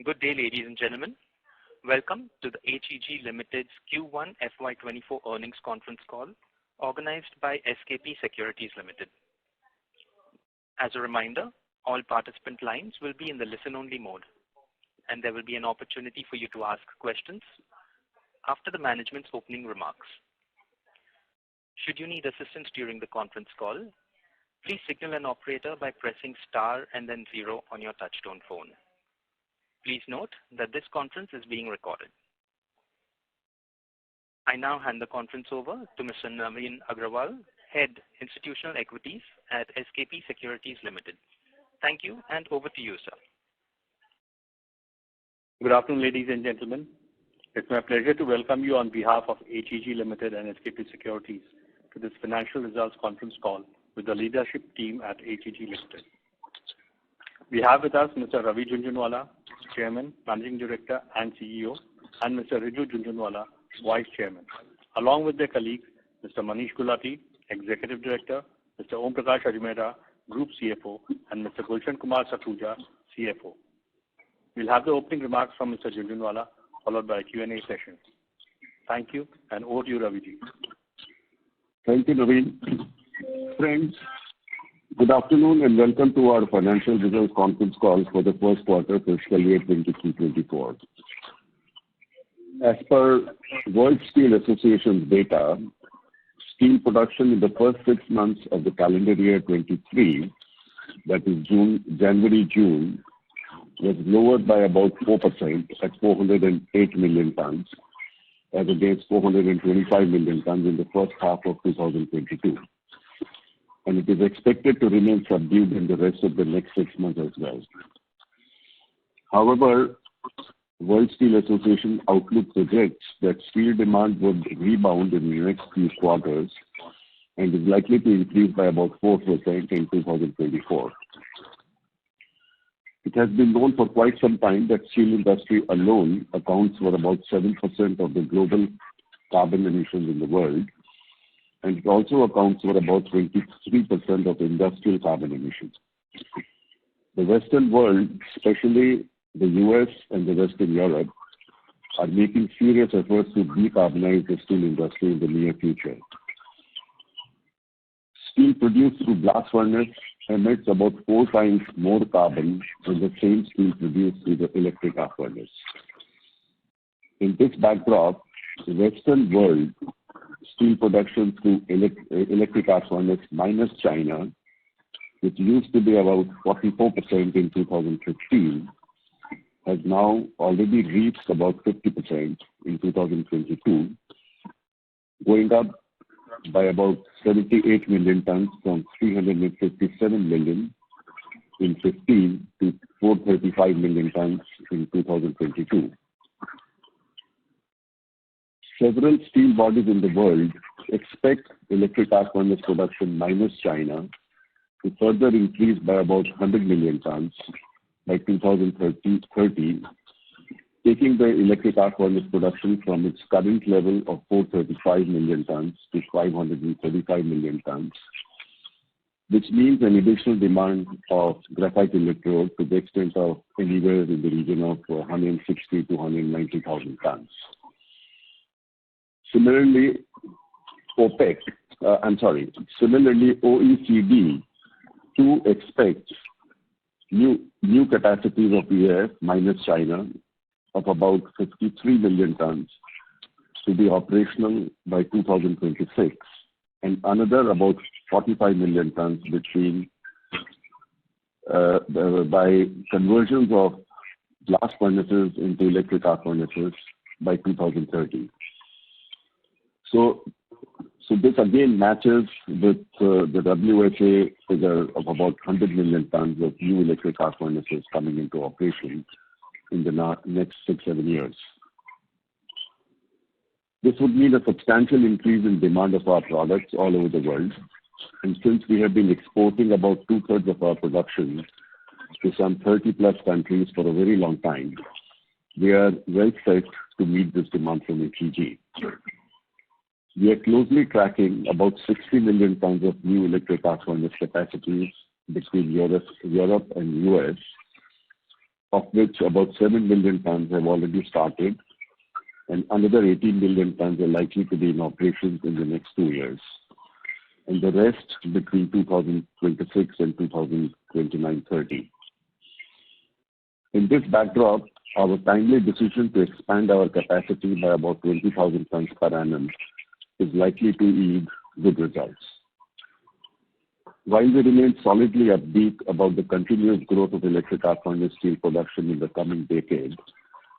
Good day, ladies and gentlemen. Welcome to the HEG Limited's Q1 FY24 earnings conference call organized by SKP Securities Limited. As a reminder, all participant lines will be in the listen-only mode, and there will be an opportunity for you to ask questions after the management's opening remarks. Should you need assistance during the conference call, please signal an operator by pressing star and then 0 on your touchtone phone. Please note that this conference is being recorded. I now hand the conference over to Mr. Naveen Agrawal, Head Institutional Equities at SKP Securities Limited. Thank you, and over to you, sir. Good afternoon, ladies and gentlemen. It's my pleasure to welcome you on behalf of HEG Limited and SKP Securities to this financial results conference call with the leadership team at HEG Limited. We have with us Mr. Ravi Jhunjhunwala, Chairman, Managing Director and CEO, and Mr. Riju Jhunjhunwala, Vice Chairman, along with their colleagues, Mr. Manish Gulati, Executive Director, Mr. Om Prakash Ajmera, Group CFO, and Mr. Gulshan Kumar Sakhuja, CFO. We'll have the opening remarks from Mr. Jhunjhunwala, followed by a Q&A session. Thank you, and over to you, Raviji. Thank you, Naveen. Friends, good afternoon and welcome to our financial results conference call for the first quarter fiscal year 23-24. As per World Steel Association's data, steel production in the first 6 months of the calendar year 23, that is January-June, was lowered by about 4% at 408 million tons, as against 425 million tons in the first half of 2022. And it is expected to remain subdued in the rest of the next 6 months as well. However, World Steel Association outlook projects that steel demand would rebound in the next few quarters and is likely to increase by about 4% in 2024. It has been known for quite some time that steel industry alone accounts for about 7% of the global carbon emissions in the world, and it also accounts for about 23% of industrial carbon emissions. The Western world, especially the US and the Western Europe, are making serious efforts to decarbonize the steel industry in the near future. Steel produced through blast furnace emits about 4 times more carbon than the same steel produced through the electric arc furnace. In this backdrop, the Western world steel production through electric arc furnace minus China, which used to be about 44% in 2015, has now already reached about 50% in 2022, going up by about 78 million tons from 357 million in 15 to 435 million tons in 2022. Several steel bodies in the world expect electric arc furnace production minus China to further increase by about 100 million tons by 2030, taking the electric arc furnace production from its current level of 435 million tons to 535 million tons, which means an additional demand of graphite electrode to the extent of anywhere in the region of 160 to 190,000 tons. Similarly, OECD too expects new capacities of EAF minus China of about 53 million tons to be operational by 2026, and another about 45 million tons by conversions of blast furnaces into electric arc furnaces by 2030. So this again matches with the WSA figure of about 100 million tons of new electric arc furnaces coming into operation in the next 6-7 years. This would mean a substantial increase in demand of our products all over the world. And since we have been exporting about 2/3 of our production to some 30+ countries for a very long time, we are well set to meet this demand from HEG. We are closely tracking about 60 million tons of new electric arc furnace capacities between Europe and US, of which about 7 million tons have already started, and another 18 million tons are likely to be in operations in the next 2 years, and the rest between 2026 and 2029-30. In this backdrop, our timely decision to expand our capacity by about 20,000 tons per annum is likely to yield good results. While we remain solidly upbeat about the continuous growth of electric arc furnace steel production in the coming decade,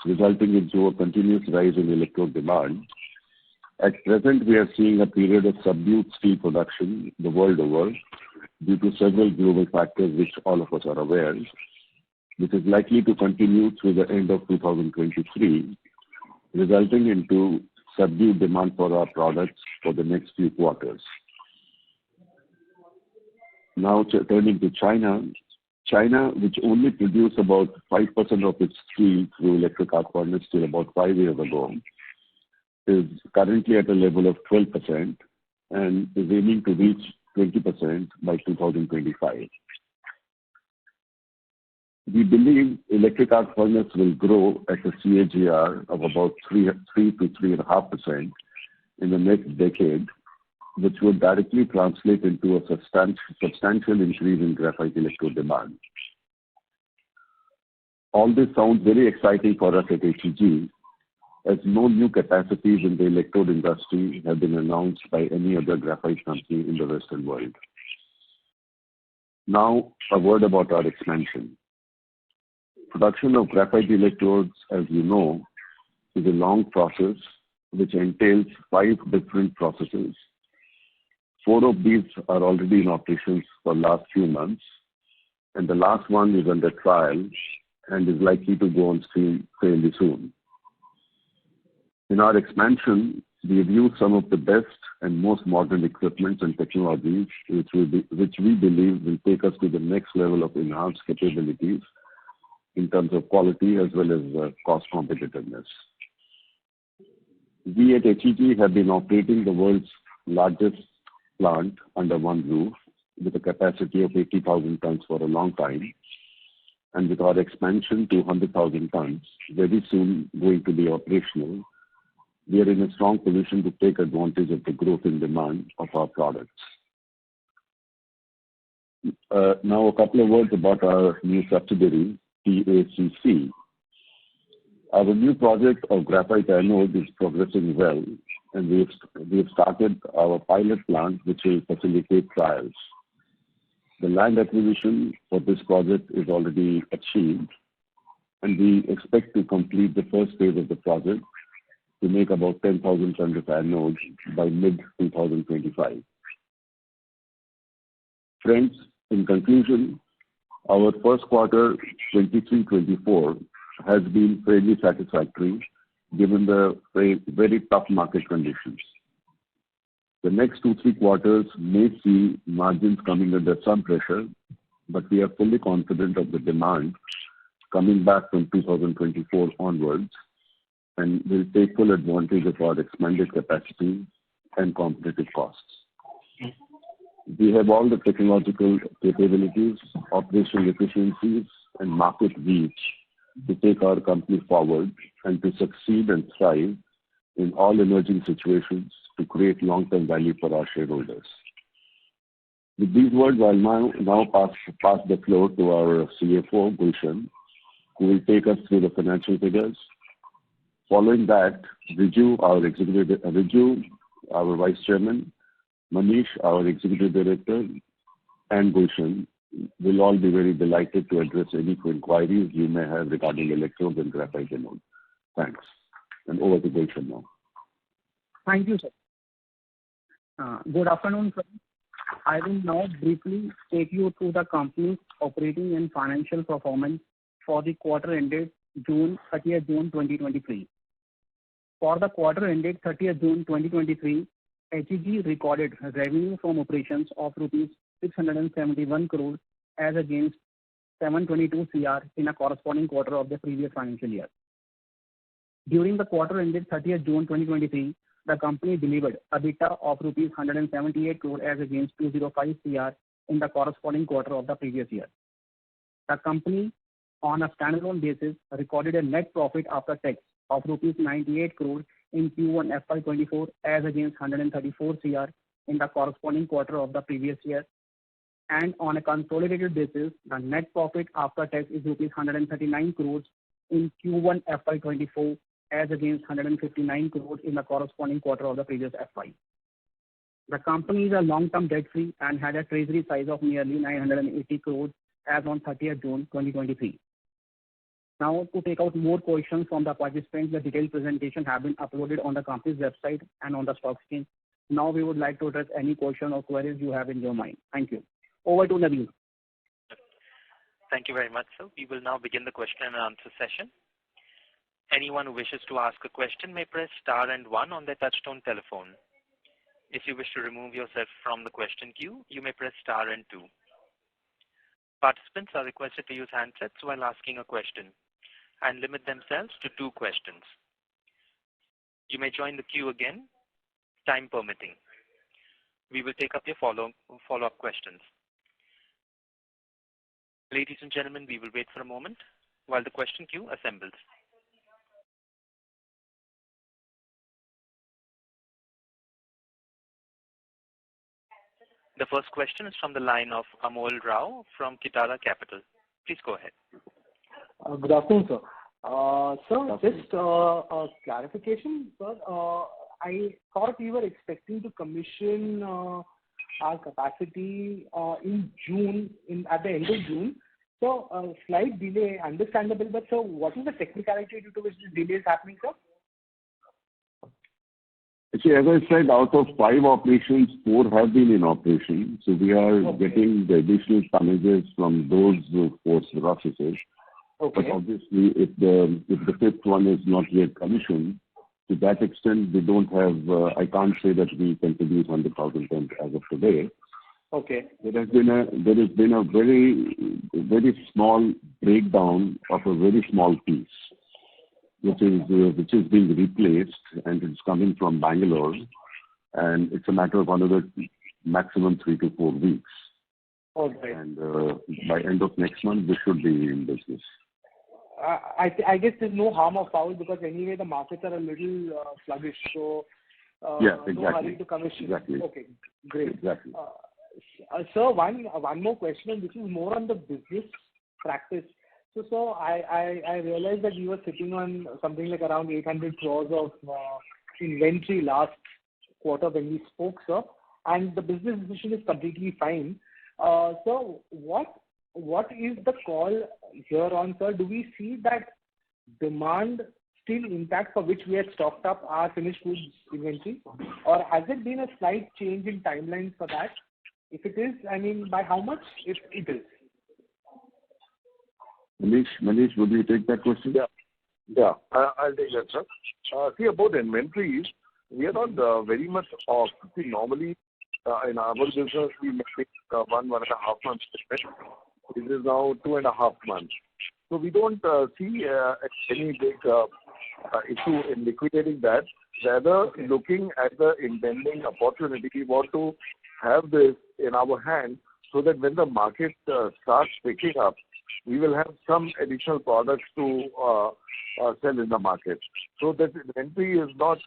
resulting into a continuous rise in electrode demand, at present we are seeing a period of subdued steel production the world over due to several global factors which all of us are aware, which is likely to continue through the end of 2023, resulting into subdued demand for our products for the next few quarters. Now turning to China. China, which only produced about 5% of its steel through electric arc furnace till about 5 years ago, is currently at a level of 12% and is aiming to reach 20% by 2025. We believe electric arc furnace will grow at a CAGR of about 3 to 3.5% in the next decade, which would directly translate into a substantial increase in graphite electrode demand. All this sounds very exciting for us at HEG, as no new capacities in the electrode industry have been announced by any other graphite company in the Western world. Now, a word about our expansion. Production of graphite electrodes, as you know, is a long process which entails 5 different processes. 4 of these are already in operations for the last few months, and the last one is under trial and is likely to go on stream fairly soon. In our expansion, we have used some of the best and most modern equipment and technologies which we believe will take us to the next level of enhanced capabilities in terms of quality as well as cost competitiveness. We at HEG have been operating the world's largest plant under one roof with a capacity of 80,000 tons for a long time, and with our expansion to 100,000 tons very soon going to be operational, we are in a strong position to take advantage of the growth in demand of our products. Now a couple of words about our new subsidiary, TACC. Our new project of graphite anode is progressing well, and we have started our pilot plant which will facilitate trials. The land acquisition for this project is already achieved, and we expect to complete the first phase of the project to make about 10,000 tons of anodes by mid-2025. Friends, in conclusion, our first quarter 23-24 has been fairly satisfactory given the very tough market conditions. The next 2-3 quarters may see margins coming under some pressure, but we are fully confident of the demand coming back from 2024 onwards, and will take full advantage of our expanded capacity and competitive costs. We have all the technological capabilities, operational efficiencies, and market reach to take our company forward and to succeed and thrive in all emerging situations to create long-term value for our shareholders. With these words, I'll now pass the floor to our CFO, Gulshan, who will take us through the financial figures. Following that, Riju, our Vice Chairman, Manish, our Executive Director, and Gulshan will all be very delighted to address any inquiries you may have regarding electrodes and graphite anode. Thanks. And over to Gulshan now. Thank you, sir. Good afternoon, friends. I will now briefly take you through the company's operating and financial performance for the quarter ended June 30th, June 2023. For the quarter ended 30th June 2023, HEG recorded revenue from operations of rupees 671 crore as against 722 crore in a corresponding quarter of the previous financial year. During the quarter ended 30th June 2023, the company delivered EBITDA of rupees 178 crore as against 205 crore in the corresponding quarter of the previous year. The company on a standalone basis, recorded a net profit after tax of rupees 98 crore in Q1 FY24 as against 134 crore in the corresponding quarter of the previous year. And on a consolidated basis, the net profit after tax is rupees 139 crores in Q1 FY24 as against 159 crores in the corresponding quarter of the previous FY. The company is a long-term debt-free and had a treasury size of nearly 980 crores as on 30th June 2023. Now, to take out more questions from the participants, the detailed presentation have been uploaded on the company's website and on the stock exchange. Now, we would like to address any question or queries you have in your mind. Thank you. Over to Nabil. Thank you very much, sir. We will now begin the question and answer session. Anyone who wishes to ask a question may press star and 1 on their touchtone telephone. If you wish to remove yourself from the question queue, you may press star and 2. Participants are requested to use handsets while asking a question and limit themselves to 2 questions. You may join the queue again, time permitting. We will take up your follow-up questions. Ladies and gentlemen, we will wait for a moment while the question queue assembles. The first question is from the line of Amol Rao from Kitara Capital. Please go ahead. Good afternoon, sir. Sir, just a clarification, sir. I thought we were expecting to commission our capacity in June, at the end of June. So, slight delay, understandable, but so what is the technicality due to which this delay is happening, sir? See, as I said, out of 5 operations, 4 have been in operation. So we are getting the additional tonnages from those 4 processes. Okay. But obviously, if the 5th one is not yet commissioned, to that extent, we don't have, I can't say that we can produce 100,000 tons as of today. Okay. There has been a very small breakdown of a very small piece, which is being replaced, and it's coming from Bangalore, and it's a matter of another maximum 3 to 4 weeks. Okay. And by end of next month, we should be in business. I guess there's no harm or foul because anyway the markets are a little sluggish, so yeah, exactly. No hurry to commission. Exactly. Okay, great. Exactly. Sir, one more question, and this is more on the business practice. So I realized that you were sitting on something like around 800 crores of inventory last quarter when we spoke, sir, and the business decision is completely fine. So what is the call here on, sir? Do we see that demand still intact for which we had stocked up our finished goods inventory, or has it been a slight change in timelines for that? If it is, I mean, by how much, if it is? Manish, would you take that question? Yeah, I'll take that, sir. See, about inventories, we are not very much off. See, normally in our business, we make 1.5 months. This is now 2.5 months. So we don't see any big issue in liquidating that. Rather, looking at the impending opportunity, we want to have this in our hand so that when the market starts picking up, we will have some additional products to sell in the market. So that inventory is not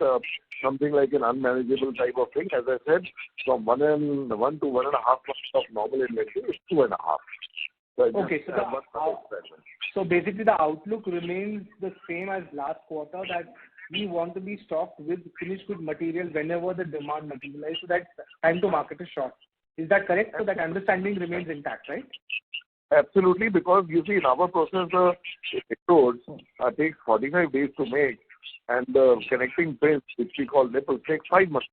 something like an unmanageable type of thing. As I said, from 1 to 1.5 months of normal inventory is 2.5. So okay, so basically the outlook remains the same as last quarter, that we want to be stocked with finished good material whenever the demand materializes, so that time to market is short. Is that correct? So that understanding remains intact, right? Absolutely, because you see in our process, the electrodes takes 45 days to make, and the connecting pins, which we call nipples, take 5 months.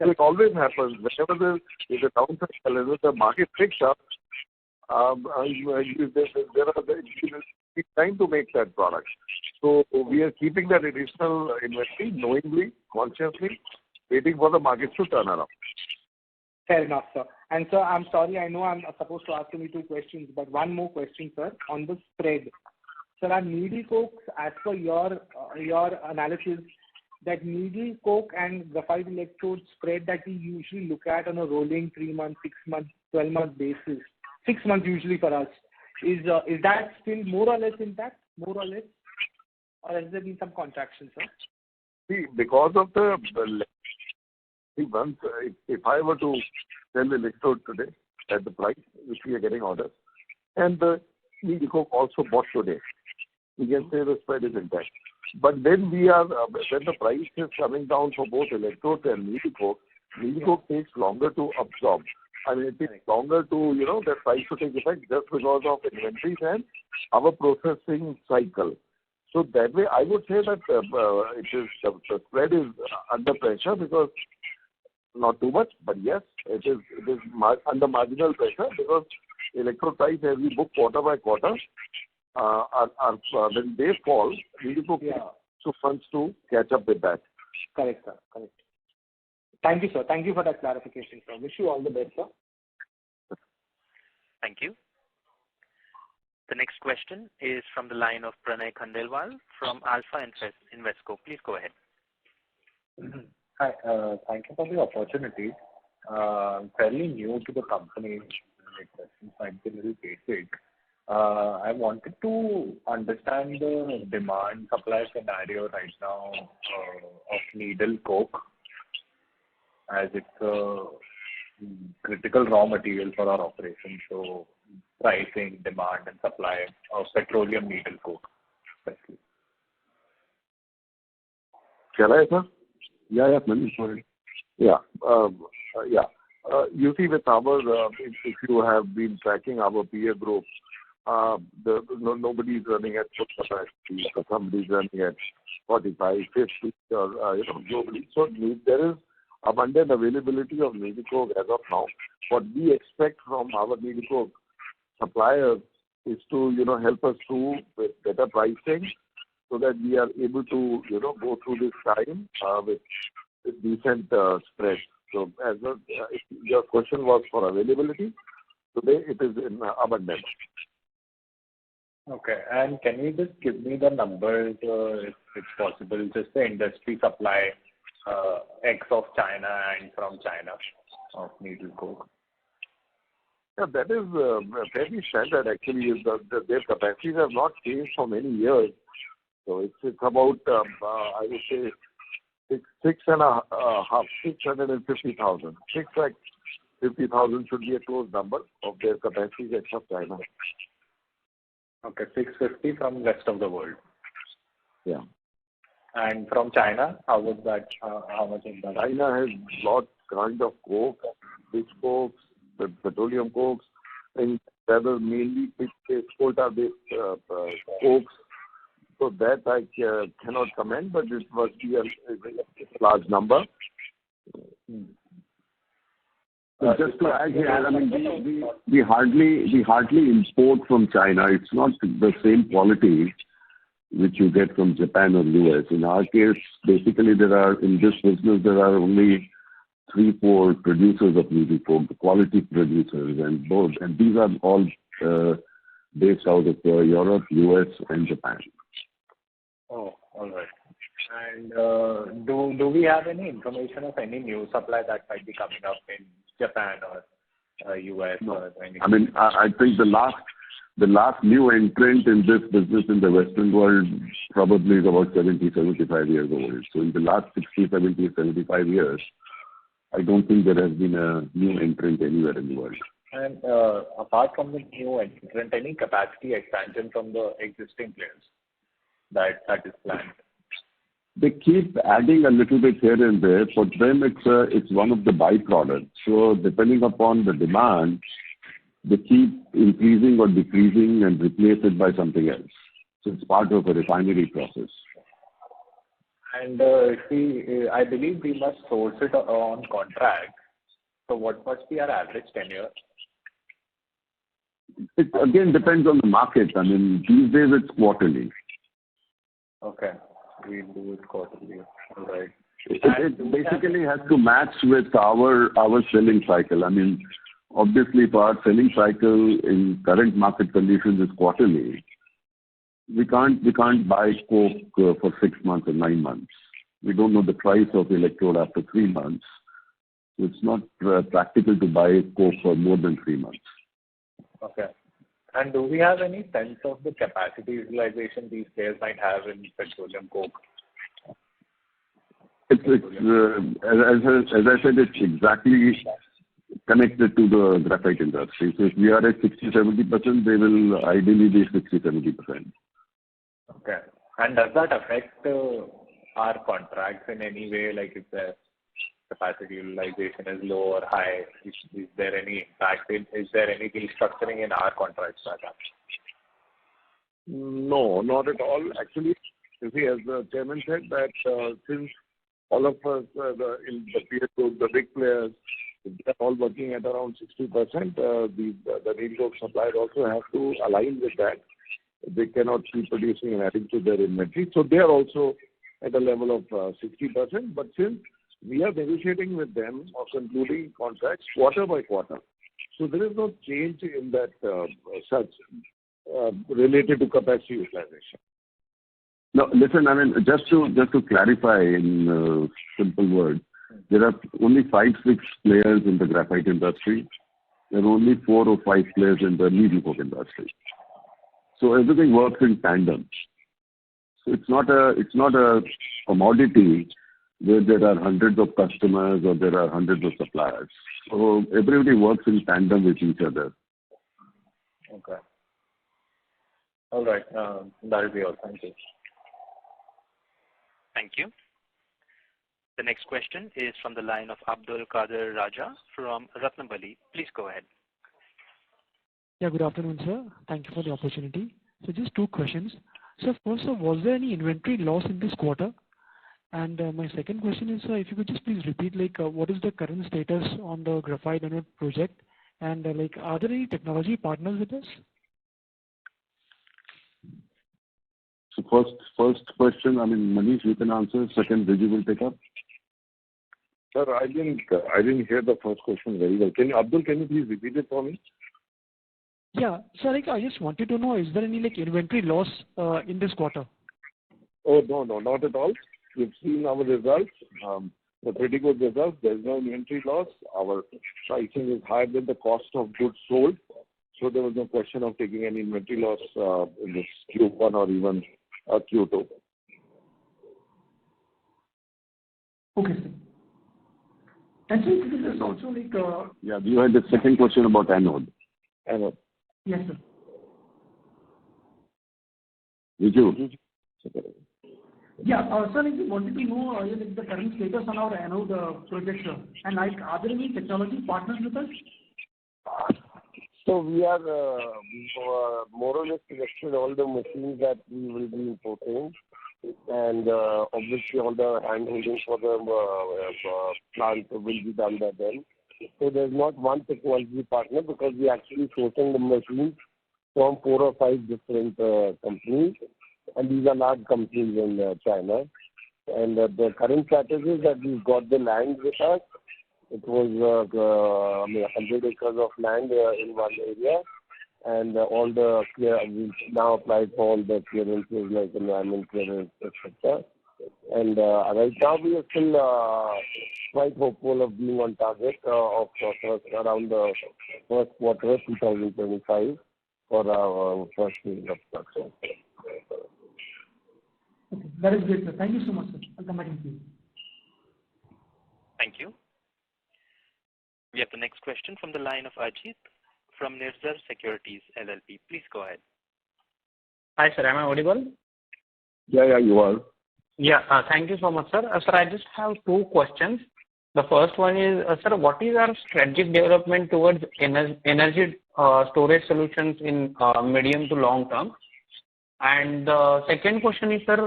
So it always happens whenever there is a down cycle, as the market picks up, it's time to make that product. So we are keeping that additional inventory knowingly, consciously, waiting for the markets to turn around. Fair enough, sir. And sir, I'm sorry, I know I'm supposed to ask only 2 questions, but one more question, sir, on the spread. Sir, our needle coke, as per your analysis, that needle coke and graphite electrode spread that we usually look at on a rolling 3 month, 6 month, 12 month basis, 6 months usually for us, Is that still more or less intact? More or less? Or has there been some contraction, sir? See, because of once, if I were to sell the electrode today at the price which we are getting orders, and the needle coke also bought today, we can say the spread is intact. But then when the price is coming down for both electrodes and needle coke takes longer to absorb. I mean, it takes longer to, that price to take effect just because of inventories and our processing cycle. So that way, I would say that the spread is under pressure because not too much, but yes, it is under marginal pressure because electrode price, as we book quarter by quarter, when they fall, needle coke takes 2 months to catch up with that. Correct, sir. Correct. Thank you, sir. Thank you for that clarification, sir. Wish you all the best, sir. Thank you. The next question is from the line of Pranay Khandelwal from Alpha Invesco. Please go ahead. Hi, thank you for the opportunity. I'm fairly new to the company. My questions might be a little basic. I wanted to understand the demand supply scenario right now of needle coke, as it's a critical raw material for our operation. So pricing, demand and supply of petroleum needle coke especially. Shall I, sir? Yeah, sorry. Yeah. You see, with our, if you have been tracking our peer group, nobody is running at full capacity. Somebody is running at 45, 50, or globally. So there is abundant availability of needle coke as of now. What we expect from our needle coke suppliers is to help us through with better pricing, so that we are able to go through this time with decent spread. So if your question was for availability, today it is in abundance. Okay, and can you just give me the numbers, if it's possible, just the industry supply ex of China and from China of needle coke? Yeah, that is fairly standard actually. Their capacities have not changed for many years. So it's about, I would say, 650,000. 650,000 should be a close number of their capacities ex of China. Okay, 650 from rest of the world. Yeah. And from China, how was that? How much is that? China has lot kind of coke, pitch cokes, petroleum cokes, and rather mainly pitch coal tar-based cokes. So that I cannot comment, but it must be a large number. Just to add here, I mean, we hardly import from China. It's not the same quality which you get from Japan or US. In our case, basically in this business there are only 3-4 producers of needle coke, the quality producers, and these are all based out of Europe, US, and Japan. Oh, all right. And do we have any information of any new supply that might be coming up in Japan or US? No. Or anything? I mean, I think the last new entrant in this business in the Western world probably is about 75 years old. So in the last 60, 70, 75 years, I don't think there has been a new entrant anywhere in the world. And apart from the new entrant, any capacity expansion from the existing players that is planned? They keep adding a little bit here and there. For them, it's one of the byproducts. So depending upon the demand, they keep increasing or decreasing and replace it by something else. So it's part of a refinery process. And I believe we must source it on contract. So what must be our average tenure? It again depends on the market. I mean, these days it's quarterly. Okay, we do it quarterly. All right. It basically has to match with our selling cycle. I mean, obviously, if our selling cycle in current market conditions is quarterly, we can't buy coke for 6 months or 9 months. We don't know the price of electrode after 3 months. So it's not practical to buy coke for more than 3 months. Okay. And do we have any sense of the capacity utilization these players might have in petroleum coke? As I said, it's exactly connected to the graphite industry. So if we are at 60-70%, they will ideally be 60-70%. Okay. And does that affect our contracts in any way? Like if the capacity utilization is low or high, is there any impact? Is there any restructuring in our contracts that happens? No, not at all. Actually, you see, as the chairman said, that since all of us in the peer group, the big players, they're all working at around 60%, the needs of suppliers also have to align with that. They cannot keep producing and adding to their inventory. So they are also at a level of 60%. But since we are negotiating with them or concluding contracts quarter by quarter, so there is no change in that such related to capacity utilization. No, listen, I mean, just to clarify in simple words, there are only 5-6 players in the graphite industry. There are only 4 or 5 players in the needle coke industry. So everything works in tandem. So it's not a commodity where there are hundreds of customers or there are hundreds of suppliers. So everybody works in tandem with each other. Okay. All right. That will be all. Thank you. Thank you. The next question is from the line of Abdul Qadir Raja from Ratnabali. Please go ahead. Yeah, good afternoon, sir. Thank you for the opportunity. So just 2 questions. So first, was there any inventory loss in this quarter? And my second question is, if you could just please repeat, what is the current status on the graphite anode project? And are there any technology partners with us? So first question, I mean, Manish, you can answer. Second, Vijay will pick up. Sir, I didn't hear the first question very well. Abdul, can you please repeat it for me? Yeah. So I just wanted to know, is there any inventory loss in this quarter? Oh, no, not at all. You've seen our results. The pretty good results. There's no inventory loss. Our pricing is higher than the cost of goods sold. So there was no question of taking any inventory loss in this Q1 or even Q2. Okay, sir. And so this is also Yeah, you had the second question about anode. Anode. Yes, sir. Vijay. Yeah, sir, I just wanted to know the current status on our anode project, sir. And are there any technology partners with us? So we are more or less selected all the machines that we will be importing, and obviously all the hand holding for the plant will be done by them. So there's not one technology partner because we actually sourcing the machines from 4 or 5 different companies, and these are large companies in China. And the current strategy is that we've got the land with us. It was 100 acres of land in one area, and all the we now applied for all the clearances like environment clearance, etc. And right now we are still quite hopeful of being on target of around the first quarter of 2025 for our first phase of production. Okay, that is great, sir. Thank you so much, sir. I'll come back and see you. Thank you. We have the next question from the line of Ajit from Nirzar Securities LLP. Please go ahead. Hi, sir. Am I audible? Yeah, you are. Yeah. Thank you so much, sir. Sir, I just have 2 questions. The first one is, sir, what is our strategic development towards energy storage solutions in medium to long term? And the second question is, sir,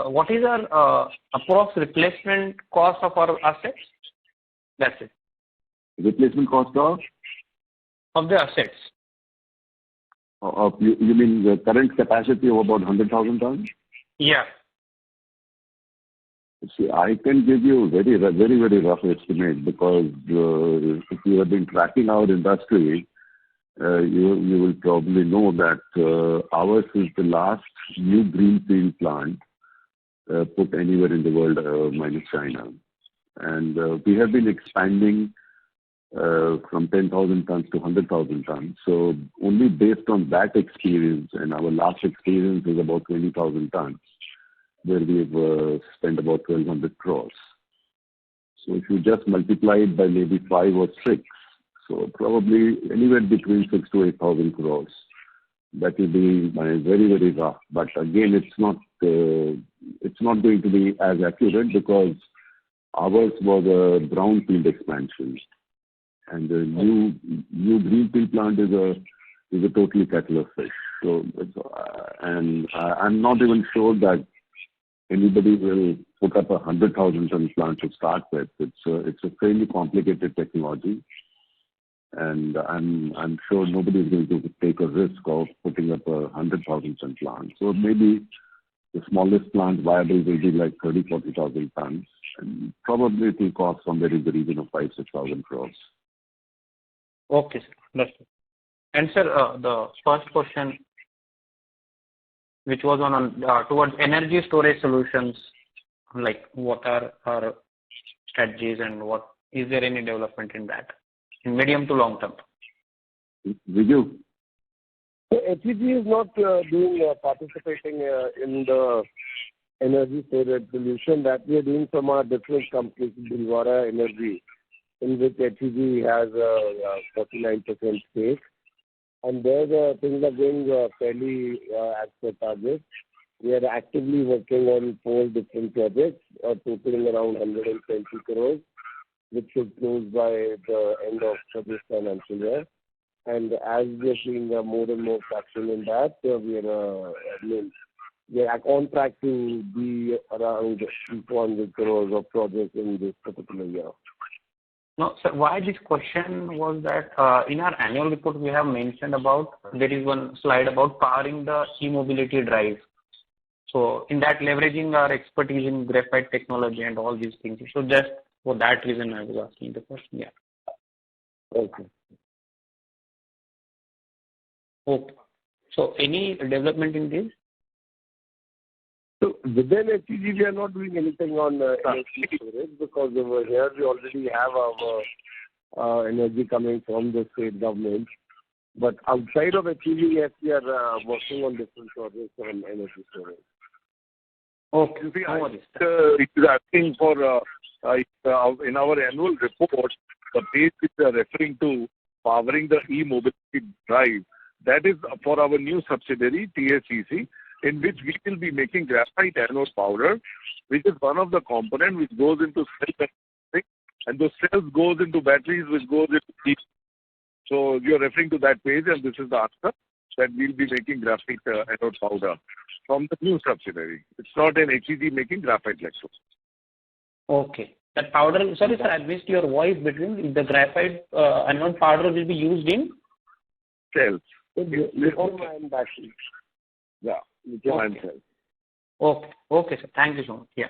what is our approx replacement cost of our assets? That's it. Replacement cost of the assets. You mean the current capacity of about 100,000 tons? Yeah. See, I can give you a very, very rough estimate because if you have been tracking our industry, you will probably know that ours is the last new greenfield plant put anywhere in the world minus China. And we have been expanding from 10,000 tons to 100,000 tons. So only based on that experience, and our last experience is about 20,000 tons, where we've spent about 1,200 crores. So if you just multiply it by maybe 5 or 6, so probably anywhere between 6 to 8,000 crores. That will be very, very rough. But again, it's not going to be as accurate because ours was a brownfield expansion, and the new greenfield plant is a totally kettle of fish. So, and I'm not even sure that anybody will put up a 100,000 ton plant to start with. It's a fairly complicated technology, and I'm sure nobody is going to take a risk of putting up a 100,000 ton plant. So maybe the smallest plant viable will be like 40,000 tons, and probably it will cost somewhere in the region of 5,000-6,000 crores. Okay, sir. That's it. And sir, the first question, which was on towards energy storage solutions, like what are our strategies and what is there any development in that in medium to long term? Viju? So HEG is not participating in the energy storage solution that we are doing from our different companies, Bhilwara Energy, in which HEG has a 49% stake. And there things are going fairly as per target. We are actively working on 4 different projects, totaling around 120 crores, which should close by the end of this financial year. And as we are seeing more and more traction in that, we are on track to be around 400 crores of projects in this particular year. No, sir, why this question was that in our annual report we have mentioned about, there is one slide about powering the e-mobility drive. So in that leveraging our expertise in graphite technology and all these things. So just for that reason I was asking the question. Yeah. Okay. Okay. So any development in this? So within HEG, we are not doing anything on energy storage because over here we already have our energy coming from the state government. But outside of HEG, yes, we are working on different projects on energy storage. Okay. It is asking for in our annual report, the page which we are referring to, powering the e-mobility drive, that is for our new subsidiary, TSEC, in which we will be making graphite anode powder, which is one of the components which goes into cell, and those cells goes into batteries, which goes into heat. So you are referring to that page, and this is the answer, that we'll be making graphite anode powder from the new subsidiary. It's not an HEG making graphite electrode. Okay. That powder, sorry sir, I missed your voice between the graphite anode powder will be used in? Cells. Lithium-ion batteries. Yeah, lithium-ion cells. Okay. Okay, sir. Thank you so much. Yeah.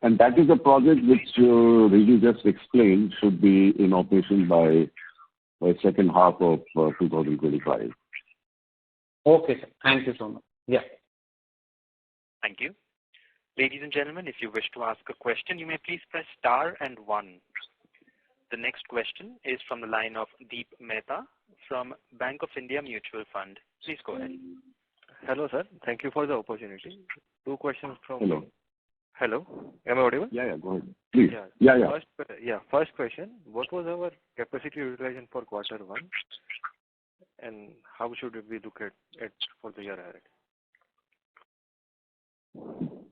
And that is a project which Riju just explained should be in operation by second half of 2025. Okay, sir. Thank you so much. Yeah. Thank you. Ladies and gentlemen, if you wish to ask a question, you may please press star and 1. The next question is from the line of Deep Mehta from Bank of India Mutual Fund. Please go ahead. Hello, sir. Thank you for the opportunity. 2 questions from Hello. me. Hello. Am I audible? Yeah, go ahead. Please. Yeah. First question. What was our capacity utilization for quarter 1? And how should we look at it for the year ahead?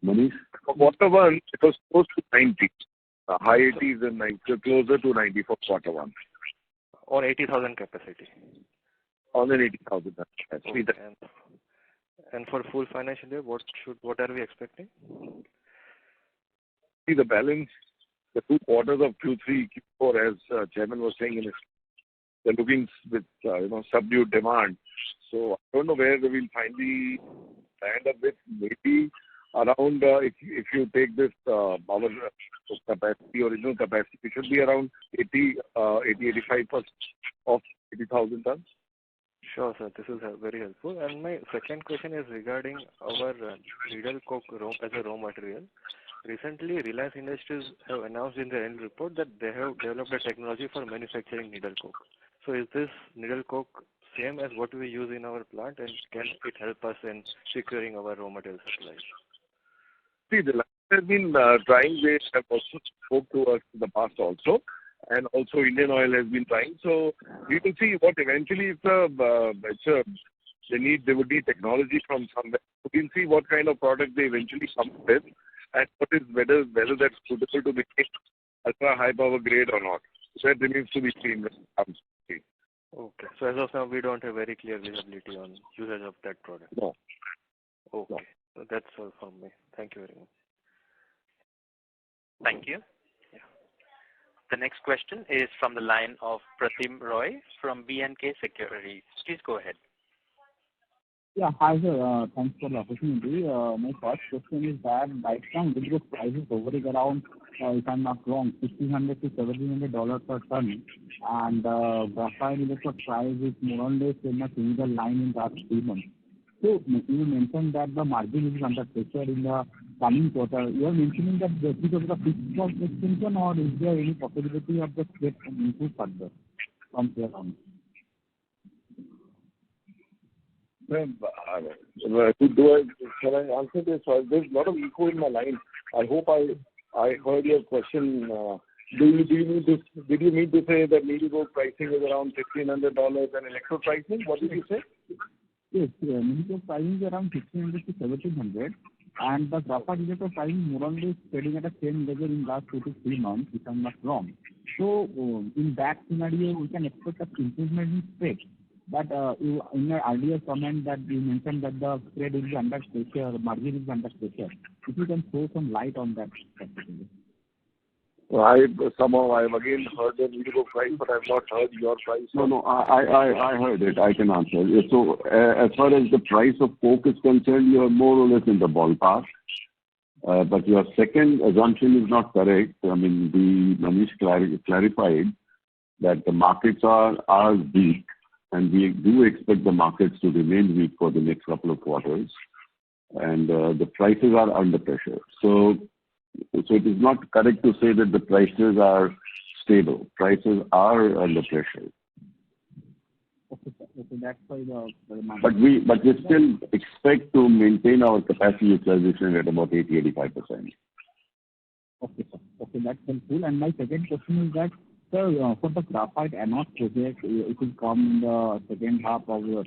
Manish? For quarter 1, it was close to 90. High 80s and 90, closer to 90 for quarter 1. On 80,000 capacity. On an 80,000 capacity. Okay. And for full financial year, what are we expecting? See the balance, the 2 quarters of Q3, Q4, as Chairman was saying, they're looking with subdued demand. So I don't know where we will finally land up with. Maybe around if you take this our capacity, original capacity, it should be around 85% of 80,000 tons. Sure, sir. This is very helpful. And my second question is regarding our needle coke as a raw material. recently Reliance Industries have announced in their annual report that they have developed a technology for manufacturing needle coke. So is this needle coke same as what we use in our plant, and can it help us in securing our raw material supplies? See, the lab has been trying. They have also spoke to us in the past also, and also Indian Oil has been trying. So we will see what eventually they would need technology from somewhere. We'll see what kind of product they eventually come with, and what is whether that's suitable to be ultra high power grade or not. So that remains to be seen. Okay. So as of now, we don't have very clear visibility on usage of that product. No. Okay. No. So that's all from me. Thank you very much. Thank you. Yeah. The next question is from the line of Pratim Roy from B&K Securities. Please go ahead. Yeah, hi sir. Thanks for the opportunity. My first question is that right now the prices hovering around, if I'm not wrong, $1,600 to $1,700 per ton, and graphite electrode price is more or less in a similar line in the last 3 months. So you mentioned that the margin is under pressure in the coming quarter. You are mentioning that because of the fixed cost extension, or is there any possibility of the spread to improve further from here on? Can I answer this? There's a lot of echo in my line. I hope I heard your question. Did you mean to say that needle coke pricing is around $1,500 and electrode pricing? What did you say? Yes, needle coke pricing is around $1,600 to $1,700, and the graphite electrode pricing more or less trading at the same level in last 2 to 3 months, if I'm not wrong. So in that scenario, we can expect a improvement in spread. But you, in your earlier comment that you mentioned that the spread is under pressure, margin is under pressure. If you can throw some light on that. Well, I've again heard the needle coke price, but I've not heard your price. No, I heard it. I can answer. So as far as the price of coke is concerned, you are more or less in the ballpark. But your second assumption is not correct. I mean, Manish clarified that the markets are weak, and we do expect the markets to remain weak for the next couple of quarters, and the prices are under pressure. So it is not correct to say that the prices are stable. Prices are under pressure. Okay, sir. Okay, that's why But we still expect to maintain our capacity utilization at about 80-85%. Okay, sir. Okay, that's helpful. And my second question is that, sir, for the graphite anode project, it will come in the second half of the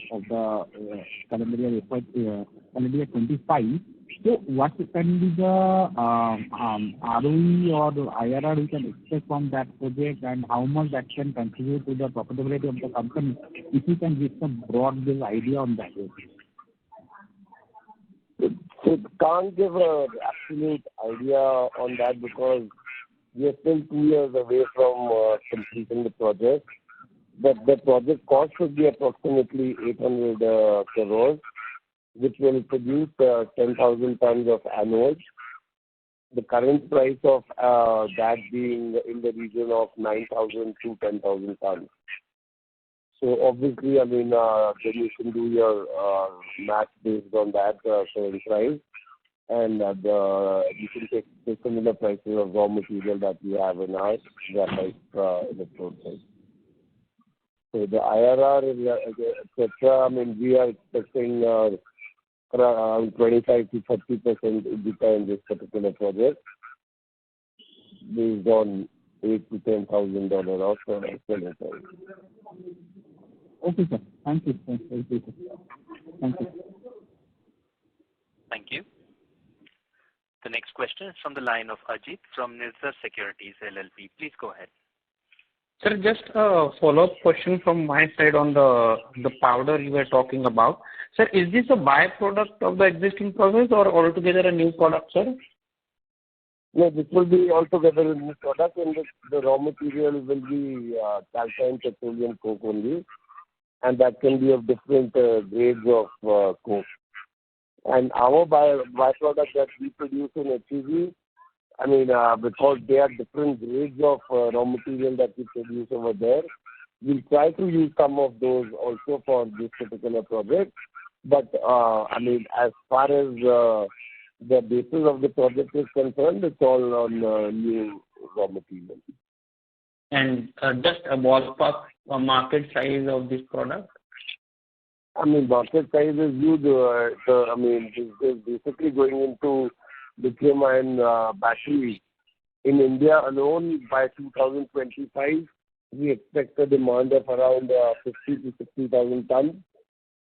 calendar year 25. So what can be the ROE or IRR we can expect from that project, and how much that can contribute to the profitability of the company? If you can give some broad-based idea on that. So can't give an absolute idea on that because we are still 2 years away from completing the project. But the project cost should be approximately 800 crores, which will produce 10,000 tons of anodes. The current price of that being in the region of 9,000 to 10,000 tons. So obviously, I mean, then you can do your math based on that selling price, and you can take the similar prices of raw material that we have in our graphite electrode side. So the IRR, etc. I mean, we are expecting around 25 to 30% EBITDA in this particular project, based on $8,000 to $10,000 of selling price. Okay, sir. Thank you. Thank you. Thank you. The next question is from the line of Ajit from Nirzar Securities LLP. Please go ahead. Sir, just a follow-up question from my side on the powder you were talking about. Sir, is this a byproduct of the existing process or altogether a new product, sir? No, this will be altogether a new product, and the raw material will be calcined petroleum coke only, and that can be of different grades of coke. And our byproduct that we produce in HEG, I mean, because they are different grades of raw material that we produce over there, we'll try to use some of those also for this particular project. But, I mean, as far as the basis of the project is concerned, it's all on new raw material. And just a ballpark market size of this product? I mean, market size is huge. This is basically going into lithium-ion batteries. In India alone, by 2025, we expect a demand of around 50 to 60,000 tons.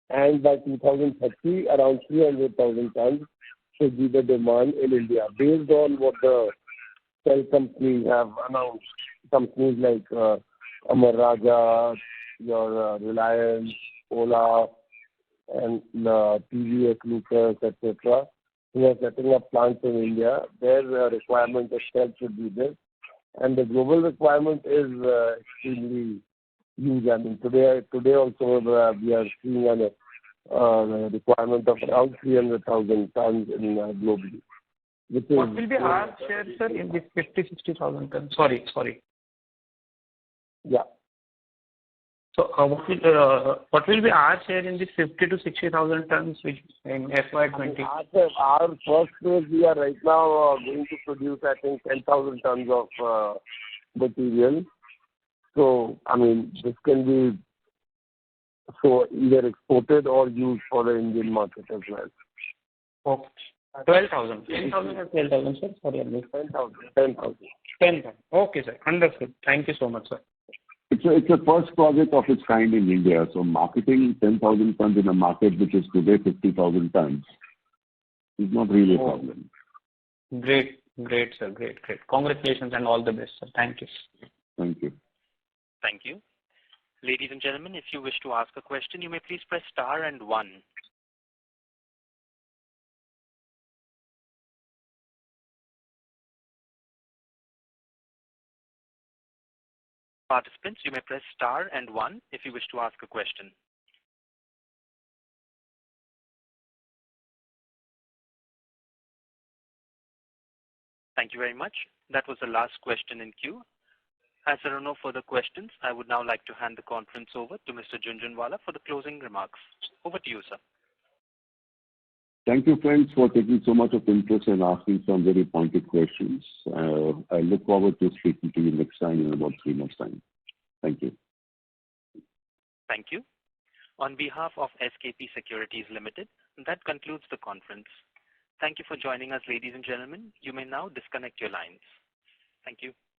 And by 2030, around 300,000 tons should be the demand in India, based on what the cell companies have announced. Companies like Amar Raja, your Reliance, Ola, and TVS, Lucas, etc., who are setting up plants in India. Their requirement itself should be this. And the global requirement is extremely huge. I mean, today also we are seeing a requirement of around 300,000 tons in globally. What will be our share, sir, in this 50-60,000 tons? Sorry. Yeah. So what will be our share in this 50 to 60,000 tons which in FY20? Our first phase, we are right now going to produce, I think, 10,000 tons of material. So, I mean, this can be either exported or used for the Indian market as well. Okay. 12,000. 10,000 or 12,000, sir? Sorry, I missed. 10,000. 10,000. Okay, sir. Understood. Thank you so much, sir. It's a first project of its kind in India. So marketing 10,000 tons in a market which is today 50,000 tons is not really a problem. Great, sir. Great. Congratulations and all the best, sir. Thank you. Thank you. Thank you. Ladies and gentlemen, if you wish to ask a question, you may please press star and 1. Participants, you may press star and 1 if you wish to ask a question. Thank you very much. That was the last question in queue. As there are no further questions, I would now like to hand the conference over to Mr. Jhunjhunwala for the closing remarks. Over to you, sir. Thank you, friends, for taking so much of interest and asking some very pointed questions. I look forward to speaking to you next time in about 3 months' time. Thank you. Thank you. On behalf of SKP Securities Limited, that concludes the conference. Thank you for joining us, ladies and gentlemen. You may now disconnect your lines. Thank you.